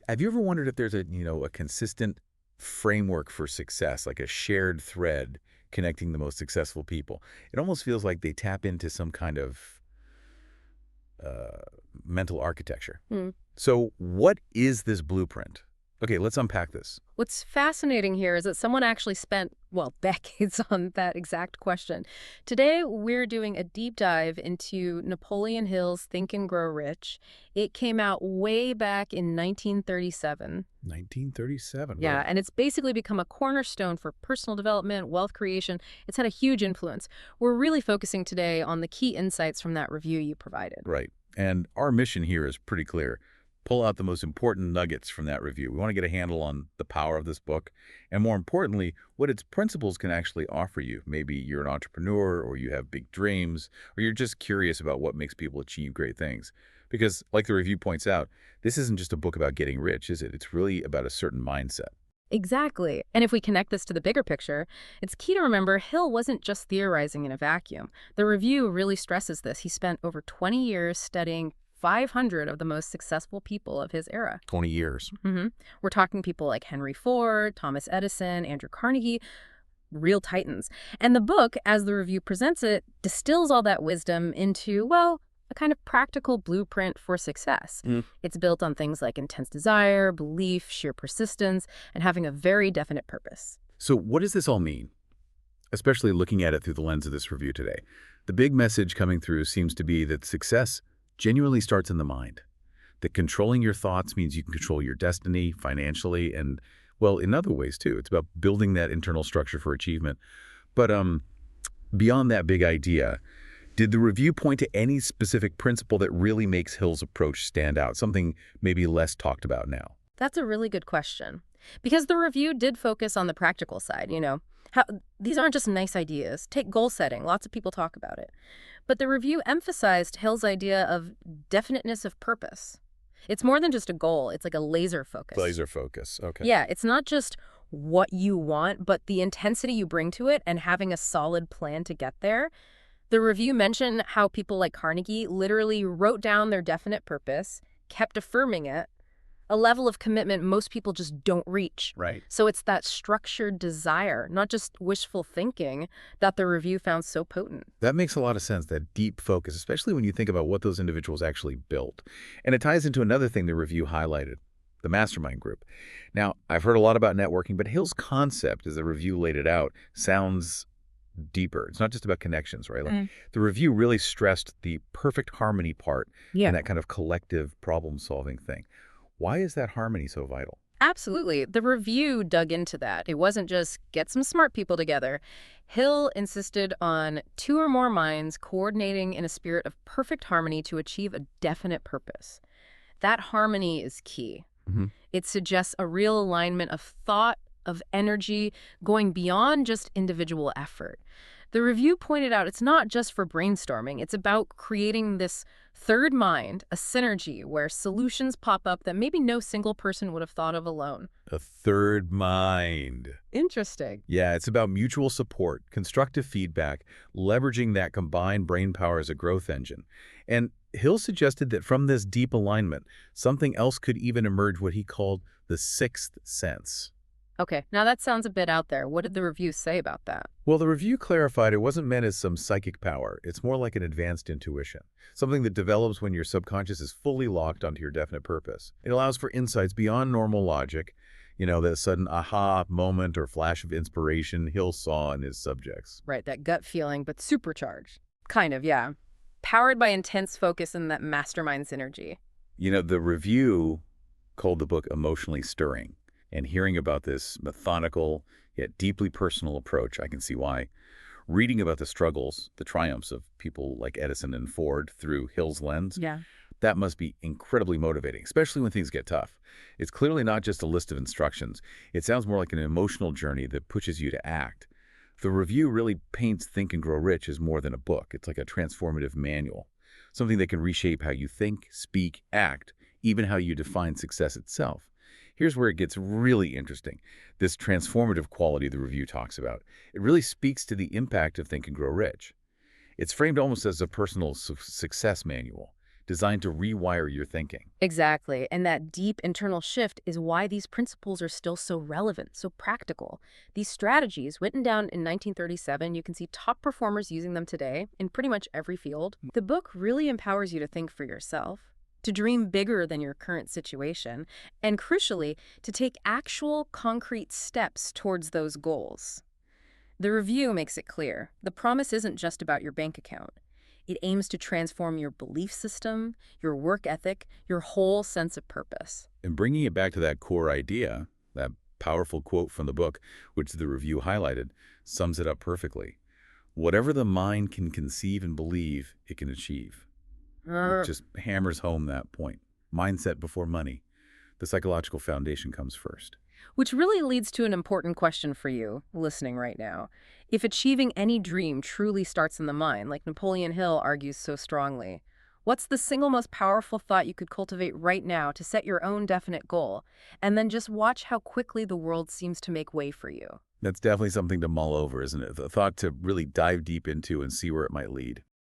Have you ever wondered if there's a consistent framework for success, like a shared thread connecting the most successful people? It almost feels like they tap into some kind of uh, mental architecture. Hmm. So what is this blueprint? Okay, let's unpack this. What's fascinating here is that someone actually spent, well, decades on that exact question. Today, we're doing a deep dive into Napoleon Hill's Think and Grow Rich. It came out way back in 1937. 1937, Yeah, really? and it's basically become a cornerstone for personal development, wealth creation. It's had a huge influence. We're really focusing today on the key insights from that review you provided. Right. And our mission here is pretty clear. Pull out the most important nuggets from that review. We want to get a handle on the power of this book, and more importantly, what its principles can actually offer you. Maybe you're an entrepreneur, or you have big dreams, or you're just curious about what makes people achieve great things. Because, like the review points out, this isn't just a book about getting rich, is it? It's really about a certain mindset. Exactly. And if we connect this to the bigger picture, it's key to remember Hill wasn't just theorizing in a vacuum. The review really stresses this. He spent over 20 years studying 500 of the most successful people of his era. 20 years. We're talking people like Henry Ford, Thomas Edison, Andrew Carnegie, real titans. And the book, as the review presents it, distills all that wisdom into, well, a kind of practical blueprint for success. It's built on things like intense desire, belief, sheer persistence, and having a very definite purpose. So what does this all mean? Especially looking at it through the lens of this review today. The big message coming through seems to be that success genuinely starts in the mind. That controlling your thoughts means you can control your destiny financially and, well, in other ways too. It's about building that internal structure for achievement. But beyond that big idea, did the review point to any specific principle that really makes Hill's approach stand out, something maybe less talked about now? That's a really good question. Because the review did focus on the practical side, How, these aren't just nice ideas. Take goal setting. Lots of people talk about it. But the review emphasized Hill's idea of definiteness of purpose. It's more than just a goal. It's like a laser focus. Laser focus. Okay. Yeah, it's not just what you want, but the intensity you bring to it and having a solid plan to get there. The review mentioned how people like Carnegie literally wrote down their definite purpose, kept affirming it, a level of commitment most people just don't reach. Right. So it's that structured desire, not just wishful thinking, that the review found so potent. That makes a lot of sense, that deep focus, especially when you think about what those individuals actually built. And it ties into another thing the review highlighted, the mastermind group. Now, I've heard a lot about networking, but Hill's concept, as the review laid it out, sounds deeper. It's not just about connections, right? Like, the review really stressed the perfect harmony part Yeah. and that kind of collective problem-solving thing. Why is that harmony so vital? Absolutely. The review dug into that. It wasn't just get some smart people together. Hill insisted on two or more minds coordinating in a spirit of perfect harmony to achieve a definite purpose. That harmony is key. Mhm. It suggests a real alignment of thought, of energy, going beyond just individual effort. The review pointed out it's not just for brainstorming. It's about creating this third mind, a synergy where solutions pop up that maybe no single person would have thought of alone. A third mind. Interesting. Yeah, it's about mutual support, constructive feedback, leveraging that combined brain power as a growth engine. And Hill suggested that from this deep alignment, something else could even emerge, what he called the sixth sense. Okay, now that sounds a bit out there. What did the review say about that? Well, the review clarified it wasn't meant as some psychic power. It's more like an advanced intuition, something that develops when your subconscious is fully locked onto your definite purpose. It allows for insights beyond normal logic, that sudden aha moment or flash of inspiration Hill saw in his subjects. Right, that gut feeling, but supercharged. Kind of, yeah. Powered by intense focus and that mastermind synergy. The review called the book emotionally stirring. And hearing about this methodical, yet deeply personal approach, I can see why. Reading about the struggles, the triumphs of people like Edison and Ford through Hill's lens, Yeah. that must be incredibly motivating, especially when things get tough. It's clearly not just a list of instructions. It sounds more like an emotional journey that pushes you to act. The review really paints Think and Grow Rich as more than a book. It's like a transformative manual, something that can reshape how you think, speak, act, even how you define success itself. Here's where it gets really interesting. This transformative quality the review talks about. It really speaks to the impact of Think and Grow Rich. It's framed almost as a personal success manual, designed to rewire your thinking. Exactly. And that deep internal shift is why these principles are still so relevant, so practical. These strategies, written down in 1937, you can see top performers using them today in pretty much every field. The book really empowers you to think for yourself, to dream bigger than your current situation, and crucially, to take actual, concrete steps towards those goals. The review makes it clear. The promise isn't just about your bank account. It aims to transform your belief system, your work ethic, your whole sense of purpose. And bringing it back to that core idea, that powerful quote from the book, which the review highlighted, sums it up perfectly. Whatever the mind can conceive and believe, it can achieve. It just hammers home that point. Mindset before money. The psychological foundation comes first. Which really leads to an important question for you, listening right now. If achieving any dream truly starts in the mind, like Napoleon Hill argues so strongly, what's the single most powerful thought you could cultivate right now to set your own definite goal? And then just watch how quickly the world seems to make way for you. That's definitely something to mull over, isn't it? The thought to really dive deep into and see where it might lead.